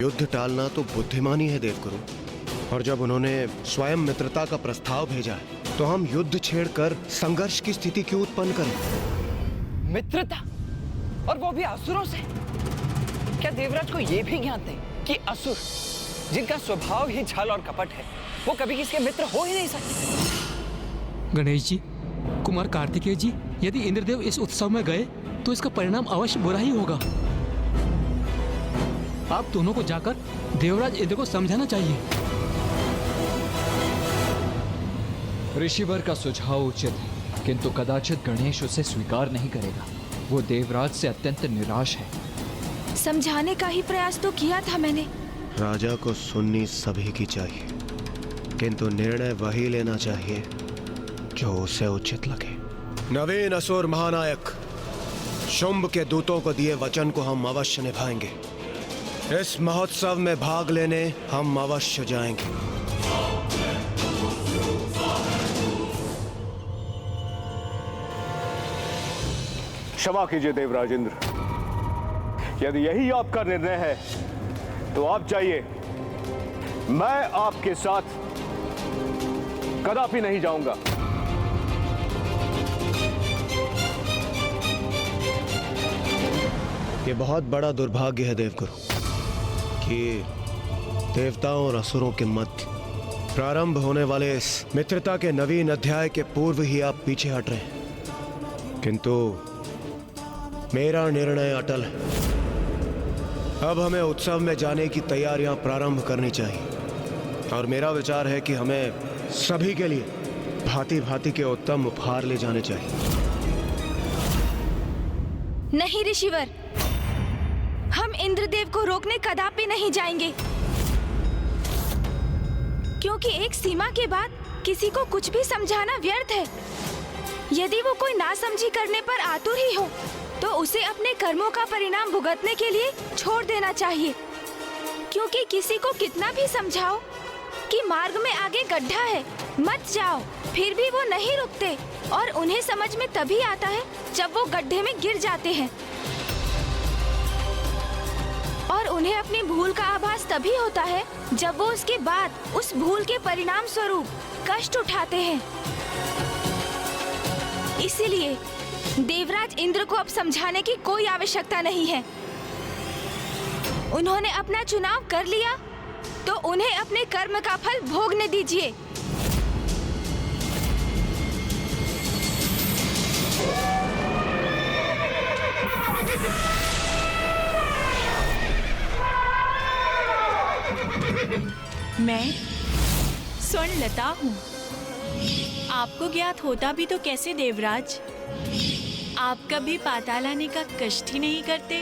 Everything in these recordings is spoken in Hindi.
युद्ध टालना तो बुद्धिमानी है देवगुरु, और जब उन्होंने स्वयं मित्रता का प्रस्ताव भेजा है तो हम युद्ध छेड़कर संघर्ष की स्थिति क्यों उत्पन्न करें? मित्रता, और वो भी असुरों से? क्या देवराज को ये भी ज्ञात नहीं कि असुर, जिनका स्वभाव ही छल और कपट है, वो कभी किसी के मित्र हो ही नहीं सकते? गणेश जी, कुमार कार्तिकेय जी, यदि इंद्रदेव इस उत्सव में गए तो इसका परिणाम अवश्य बुरा ही होगा। आप दोनों को जाकर देवराज इंद्र को समझाना चाहिए। ऋषिवर का सुझाव उचित है, किंतु कदाचित गणेश उसे स्वीकार नहीं करेगा। वो देवराज से अत्यंत निराश है। समझाने का ही प्रयास तो किया था मैंने। राजा को सुननी सभी की चाहिए, किंतु निर्णय वही लेना चाहिए जो उसे उचित लगे। नवीन असुर महानायक, शुंभ के दूतों को दिए वचन को हम अवश्य निभाएंगे। इस महोत्सव में भाग लेने हम अवश्य जाएंगे। क्षमा कीजिए देवराज इंद्र, यदि यही आपका निर्णय है तो आप जाइए, मैं आपके साथ कदापि नहीं जाऊंगा। ये बहुत बड़ा दुर्भाग्य है देवगुरु कि देवताओं और असुरों के मध्य प्रारंभ होने वाले इस मित्रता के नवीन अध्याय के पूर्व ही आप पीछे हट रहे हैं। किंतु मेरा निर्णय अटल है। अब हमें उत्सव में जाने की तैयारियां प्रारंभ करनी चाहिए, और मेरा विचार है कि हमें सभी के लिए भांति भांति के उत्तम उपहार ले जाने चाहिए। नहीं ऋषिवर, हम इंद्रदेव को रोकने कदापि नहीं जाएंगे, क्योंकि एक सीमा के बाद किसी को कुछ भी समझाना व्यर्थ है। यदि वो कोई नासमझी करने पर आतुर ही हो तो उसे अपने कर्मों का परिणाम भुगतने के लिए छोड़ देना चाहिए, क्योंकि किसी को कितना भी समझाओ कि मार्ग में आगे गड्ढा है, मत जाओ, फिर भी वो नहीं रुकते, और उन्हें समझ में तभी आता है जब वो गड्ढे में गिर जाते हैं, और उन्हें अपनी भूल का आभास तभी होता है जब वो उसके बाद उस भूल के परिणाम स्वरूप कष्ट उठाते हैं। इसीलिए देवराज इंद्र को अब समझाने की कोई आवश्यकता नहीं है। उन्होंने अपना चुनाव कर लिया तो उन्हें अपने कर्म का फल भोगने दीजिए। मैं स्वर्णलता हूँ। आपको ज्ञात होता भी तो कैसे देवराज? आप कभी पाताल आने का कष्ट ही नहीं करते।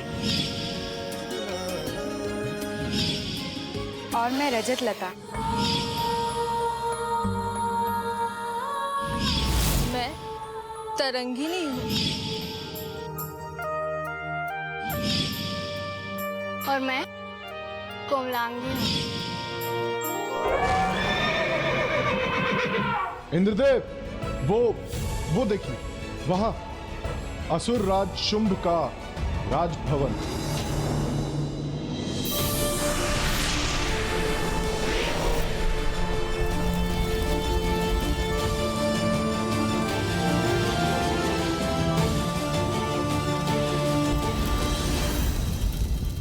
और मैं रजत लता। मैं तरंगिनी हूँ। और मैं कोमलांगी हूँ। इंद्रदेव, वो देखिए, वहां असुर राज शुंभ का राजभवन।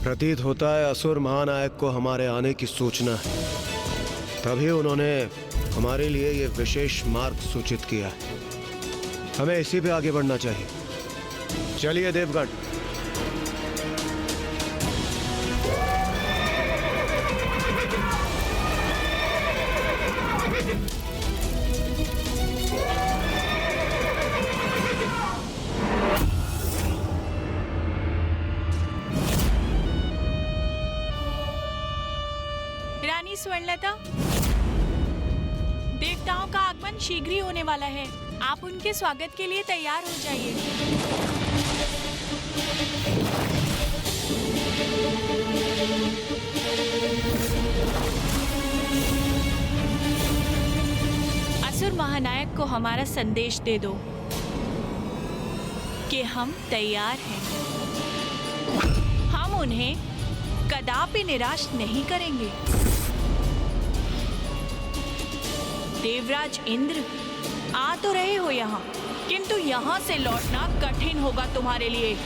प्रतीत होता है असुर महानायक को हमारे आने की सूचना है, तभी उन्होंने हमारे लिए ये विशेष मार्ग सूचित किया है। हमें इसी पे आगे बढ़ना चाहिए। चलिए देवगण। रानी स्वर्णलता, देवताओं का आगमन शीघ्र ही होने वाला है। आप उनके स्वागत के लिए तैयार हो जाइए। असुर महानायक को हमारा संदेश दे दो कि हम तैयार हैं। हम उन्हें कदापि निराश नहीं करेंगे। देवराज इंद्र, आ तो रहे हो यहाँ, किंतु यहाँ से लौटना कठिन होगा तुम्हारे लिए।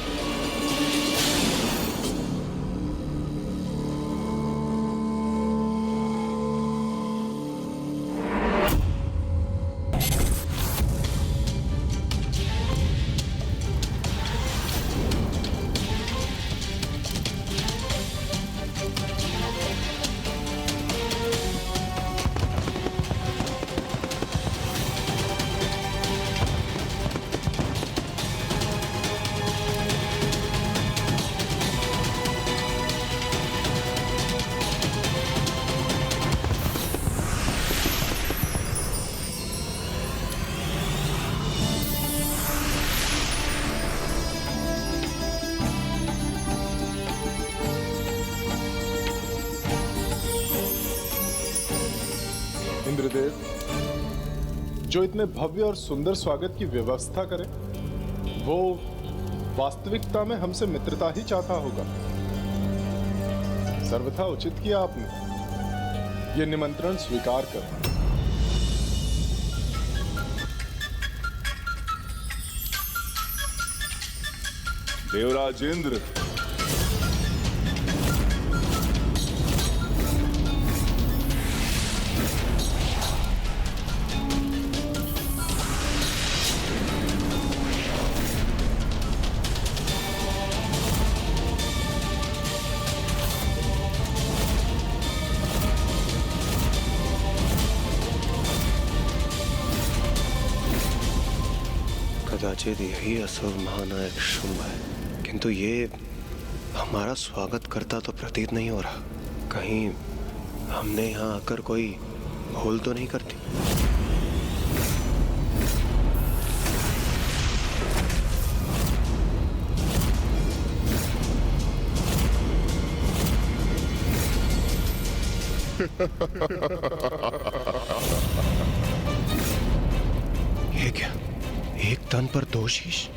इंद्रदेव, जो इतने भव्य और सुंदर स्वागत की व्यवस्था करे, वो वास्तविकता में हमसे मित्रता ही चाहता होगा। सर्वथा उचित किया आपने ये निमंत्रण स्वीकार कर। देवराज इंद्र, कदाचित यही असुर महानायक शुंभ है, किंतु ये हमारा स्वागत करता तो प्रतीत नहीं हो रहा। कहीं हमने यहाँ आकर कोई भूल तो नहीं करती? ये क्या, एक तन पर दो शीश?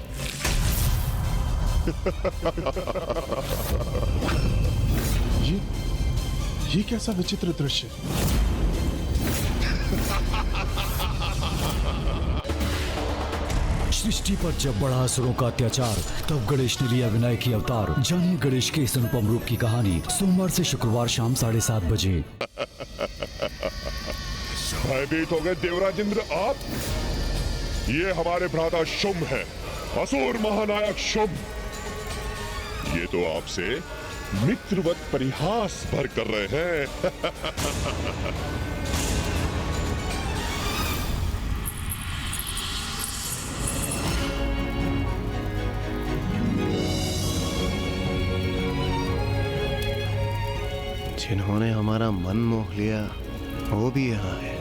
ये कैसा विचित्र दृश्य? सृष्टि पर जब बढ़ा असुरों का अत्याचार, तब गणेश ने लिया विनायक की अवतार। जानिए गणेश के इस अनुपम रूप की कहानी सोमवार से शुक्रवार शाम 7:30 बजे। भयभीत हो गए देवराज इंद्र आप? ये हमारे भ्राता शुंभ है, असुर महानायक शुंभ। ये तो आपसे मित्रवत परिहास भर कर रहे हैं। जिन्होंने हमारा मन मोह लिया वो भी यहाँ है।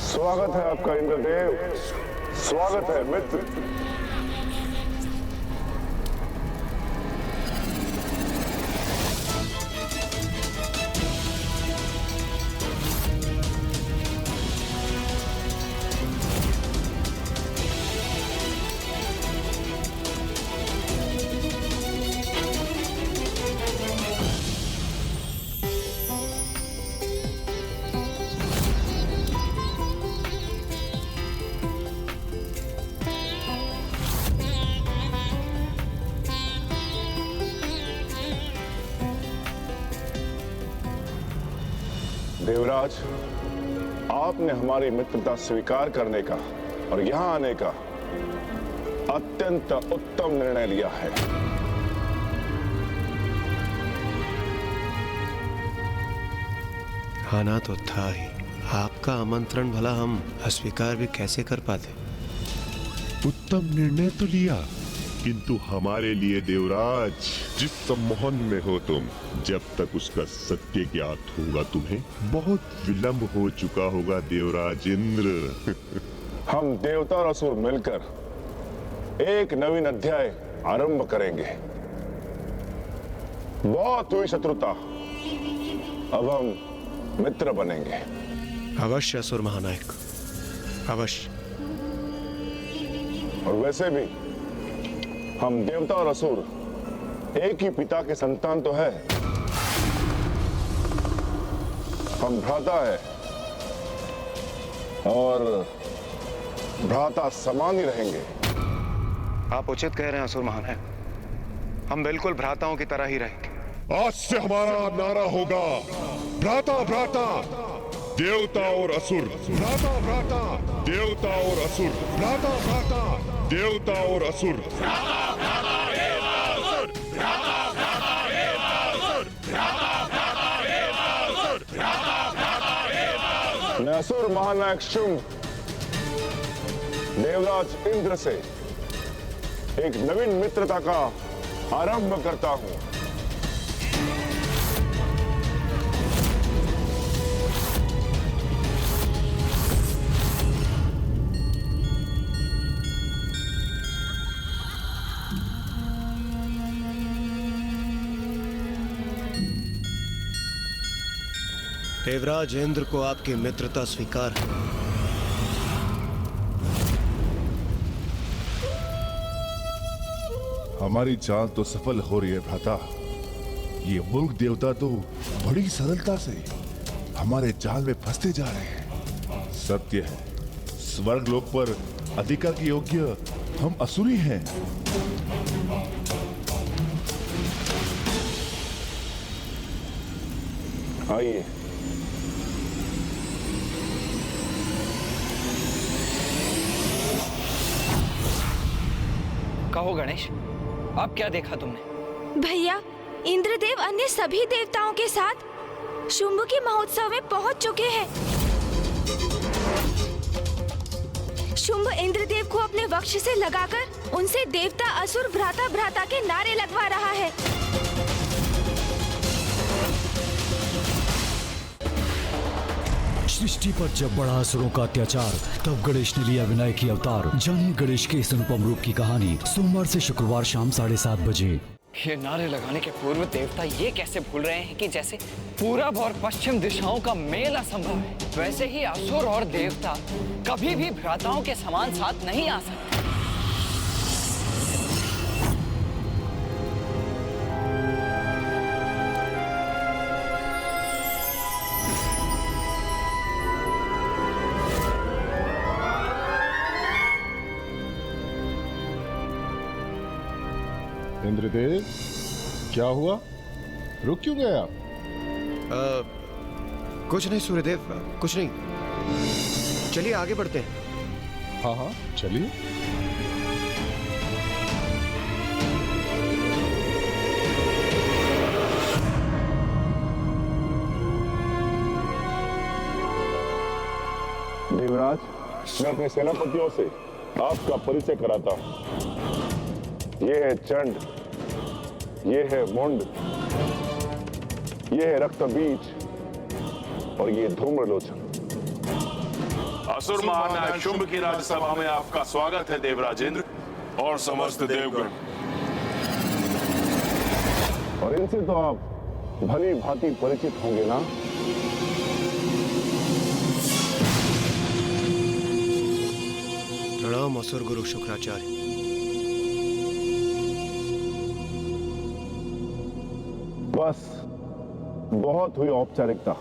स्वागत है आपका इंद्रदेव, स्वागत है मित्र। देवराज, आपने हमारी मित्रता स्वीकार करने का और यहां आने का अत्यंत उत्तम निर्णय लिया है। आना तो था ही, आपका आमंत्रण भला हम अस्वीकार भी कैसे कर पाते? उत्तम निर्णय तो लिया, किंतु हमारे लिए देवराज, जिस सम्मोहन में हो तुम, जब तक उसका सत्य ज्ञात होगा तुम्हें बहुत विलंब हो चुका होगा देवराज इंद्र। हम देवता और असुर मिलकर एक नवीन अध्याय आरंभ करेंगे। बहुत हुई शत्रुता, अब हम मित्र बनेंगे। अवश्य असुर महानायक, अवश्य। और वैसे भी हम देवता और असुर एक ही पिता के संतान तो है। हम भ्राता है और भ्राता समान ही रहेंगे। आप उचित कह रहे हैं असुर महानायक, हम बिल्कुल भ्राताओं की तरह ही रहेंगे। आज से हमारा नारा होगा भ्राता भ्राता देवता और असुर, भ्राता भ्राता देवता और असुर, भ्राता भ्राता देवता और असुर। मैं असुर महानायक शुंभ देवराज इंद्र से एक नवीन मित्रता का आरंभ करता हूं। देवराज इंद्र को आपकी मित्रता स्वीकार है। हमारी चाल तो सफल हो रही है भ्राता। ये मूर्ख देवता तो बड़ी सरलता से हमारे जाल में फंसते जा रहे हैं। सत्य है, स्वर्ग लोक पर अधिकार के योग्य हम असुरी हैं। आइए, कहो गणेश, अब क्या देखा तुमने? भैया, इंद्रदेव अन्य सभी देवताओं के साथ शुंभ के महोत्सव में पहुंच चुके हैं। शुंभ इंद्रदेव को अपने वक्ष से लगाकर उनसे देवता असुर भ्राता भ्राता के नारे लगवा रहा है। सृष्टि पर जब बढ़ा असुरों का अत्याचार, तब गणेश ने लिया विनायक की अवतार। जानिए गणेश के इस अनुपम रूप की कहानी सोमवार से शुक्रवार शाम 7:30 बजे। ये नारे लगाने के पूर्व देवता ये कैसे भूल रहे हैं कि जैसे पूरब और पश्चिम दिशाओं का मेल असंभव है, वैसे ही असुर और देवता कभी भी भ्राताओं के समान साथ नहीं आ सकते। इंद्रदेव, क्या हुआ? रुक क्यों गए आप? कुछ नहीं सूर्यदेव, कुछ नहीं। चलिए आगे बढ़ते हैं। हाँ हाँ, चलिए। देवराज, मैं अपने सेनापतियों से आपका परिचय कराता हूं। ये है चंड, ये है मुंड, ये है रक्तबीज और ये धूम्रलोचन। असुर महानायक शुंभ की राज्यसभा में आपका स्वागत है देवराज इंद्र और समस्त देवगण। और इनसे तो आप भली भांति परिचित होंगे ना? प्रणाम असुर गुरु शुक्राचार्य। बस बहुत हुई औपचारिकता।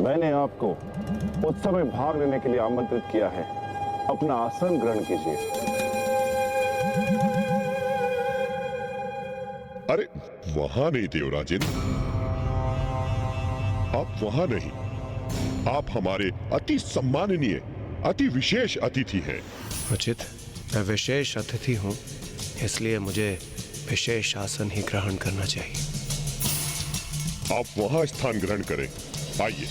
मैंने आपको उत्सव में भाग लेने के लिए आमंत्रित किया है। अपना आसन ग्रहण कीजिए। अरे वहां नहीं देवराजेंद्र, आप वहां नहीं। आप हमारे अति सम्माननीय, अति विशेष अतिथि हैं। उचित, मैं विशेष अतिथि हूं, इसलिए मुझे विशेष आसन ही ग्रहण करना चाहिए। आप वहां स्थान ग्रहण करें। आइए।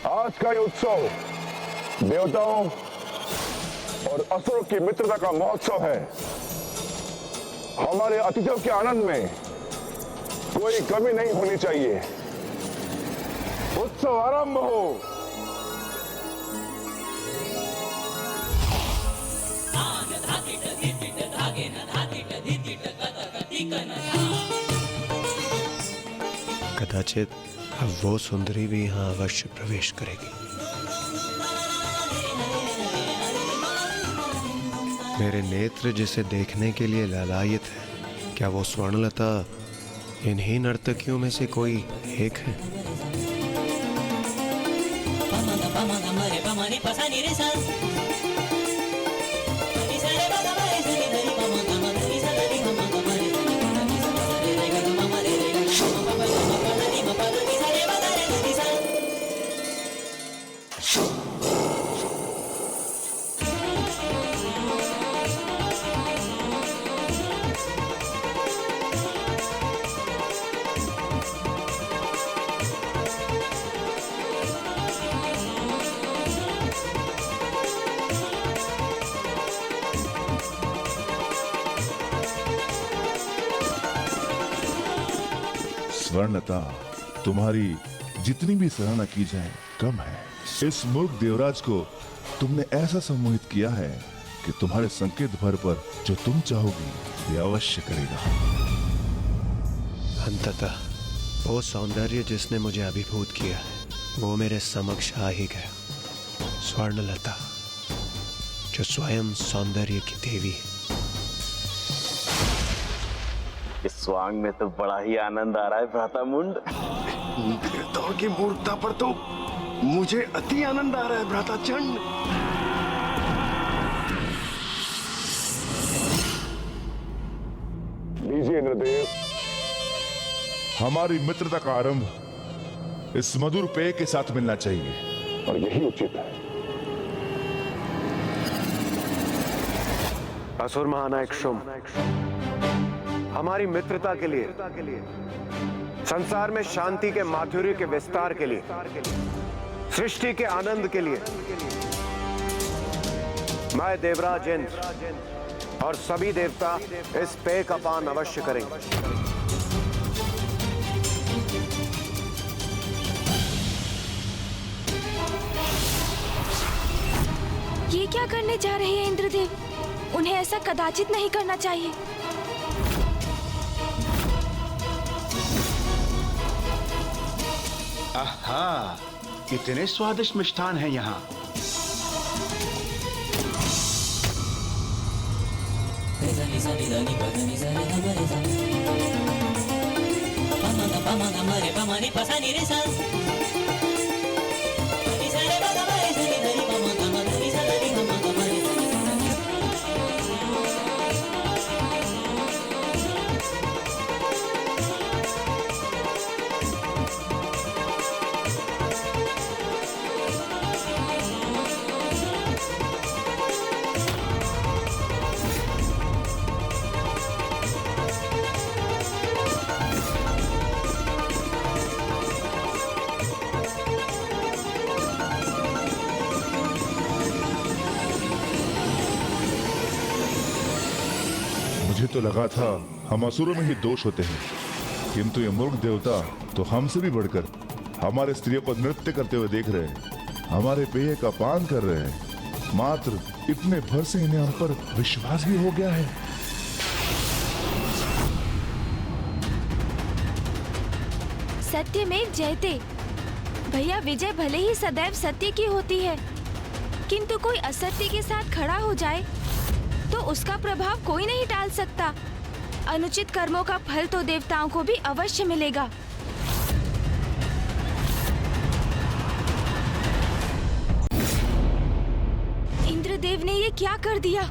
आज का ये उत्सव देवताओं और असुरों की मित्रता का महोत्सव है। हमारे अतिथियों के आनंद में कोई कमी नहीं होनी चाहिए। उत्सव आरंभ हो। कदाचित अब वो सुंदरी भी यहाँ अवश्य प्रवेश करेगी। मेरे नेत्र जिसे देखने के लिए लालायित है, क्या वो स्वर्णलता इन्हीं नर्तकियों में से कोई एक है? स्वर्णलता, तुम्हारी जितनी भी सराहना की जाए कम है। इस मूर्ख देवराज को तुमने ऐसा सम्मोहित किया है कि तुम्हारे संकेत भर पर जो तुम चाहोगी ये अवश्य करेगा। अंततः वो सौंदर्य जिसने मुझे अभिभूत किया है वो मेरे समक्ष आ ही गया। स्वर्णलता जो स्वयं सौंदर्य की देवी है। इस स्वांग में तो बड़ा ही आनंद आ रहा है भ्रातामुंड। देवताओं की मूर्खता पर तो मुझे अति आनंद आ रहा है भ्राताचंड। लीजिए इंद्रदेव, हमारी मित्रता का आरंभ इस मधुर पेय के साथ मिलना चाहिए और यही उचित है। असुर महानायक शुंभ, हमारी मित्रता के लिए, संसार में शांति के माधुर्य के विस्तार के लिए, सृष्टि के आनंद के लिए मैं देवराज इंद्र और सभी देवता इस पेय का पान अवश्य करेंगे। ये क्या करने जा रहे हैं इंद्रदेव? उन्हें ऐसा कदाचित नहीं करना चाहिए। आहा, कितने स्वादिष्ट मिष्ठान हैं यहाँ। मुझे तो लगा था हम असुरों में ही दोष होते हैं, किंतु ये मूर्ख देवता तो हमसे भी बढ़कर हमारे स्त्रियों को नृत्य करते हुए देख रहे हैं, हमारे पेय का पान कर रहे हैं। मात्र इतने भर से इन्हें हम पर विश्वास भी हो गया है। सत्यमेव जयते। भैया, विजय भले ही सदैव सत्य की होती है, किंतु कोई असत्य के साथ खड़ा हो जाए तो उसका प्रभाव कोई नहीं टाल सकता। अनुचित कर्मों का फल तो देवताओं को भी अवश्य मिलेगा। इंद्रदेव ने ये क्या कर दिया?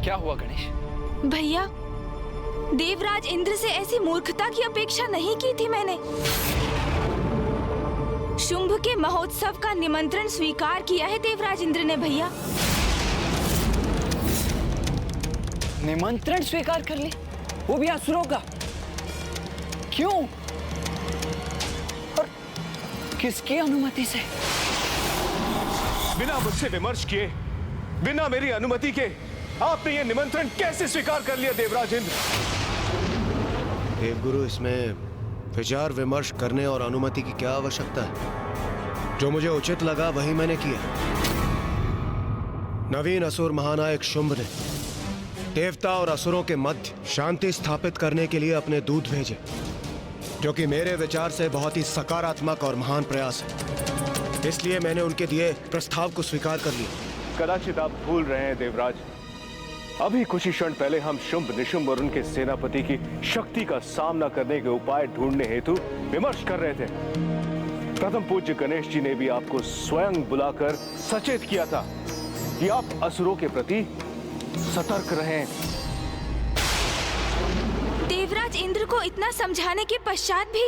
क्या हुआ गणेश? भैया, देवराज इंद्र से ऐसी मूर्खता की अपेक्षा नहीं की थी मैंने। शुंभ के महोत्सव का निमंत्रण स्वीकार किया है देवराज इंद्र ने भैया। निमंत्रण स्वीकार कर ले, वो भी असुरों का? क्यों और किसकी अनुमति से? बिना मुझसे विमर्श किए, बिना मेरी अनुमति के आपने ये निमंत्रण कैसे स्वीकार कर लिया देवराज इंद्र? देवगुरु, इसमें विचार विमर्श करने और अनुमति की क्या आवश्यकता है? जो मुझे उचित लगा वही मैंने किया। नवीन असुर महानायक शुंभ ने देवता और असुरों के मध्य शांति स्थापित करने के लिए अपने दूत भेजे, जो कि मेरे विचार से बहुत ही सकारात्मक और महान प्रयास है। इसलिए मैंने उनके दिए प्रस्ताव को स्वीकार कर लिया। कदाचित आप भूल रहे हैं देवराज, अभी कुछ ही क्षण पहले हम शुंभ निशुंभ और उनके सेनापति की शक्ति का सामना करने के उपाय ढूंढने हेतु विमर्श कर रहे थे। प्रथम पूज्य गणेश जी ने भी आपको स्वयं बुलाकर सचेत किया था कि आप असुरों के प्रति सतर्क रहें। देवराज इंद्र को इतना समझाने के पश्चात भी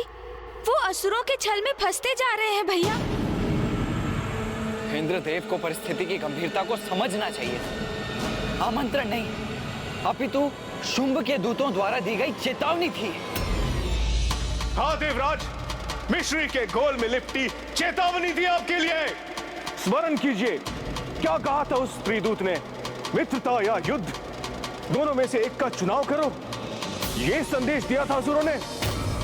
वो असुरों के छल में फंसते जा रहे हैं भैया। इंद्रदेव को परिस्थिति की गंभीरता को समझना चाहिए। आमंत्रण नहीं, अपितु शुंभ के दूतों द्वारा दी गई चेतावनी थी। हाँ देवराज, मिश्री के गोल में लिपटी चेतावनी थी आपके लिए। स्मरण कीजिए, क्या कहा था उस त्रिदूत ने? मित्रता या युद्ध, दोनों में से एक का चुनाव करो, ये संदेश दिया था असुरों ने।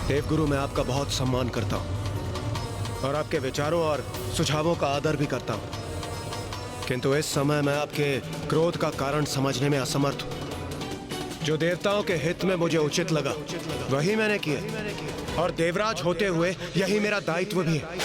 देवगुरु, मैं आपका बहुत सम्मान करता हूं और आपके विचारों और सुझावों का आदर भी करता हूं, किंतु इस समय मैं आपके क्रोध का कारण समझने में असमर्थ हूं। जो देवताओं के हित में मुझे उचित लगा वही मैंने किया, और देवराज होते हुए यही मेरा दायित्व भी है।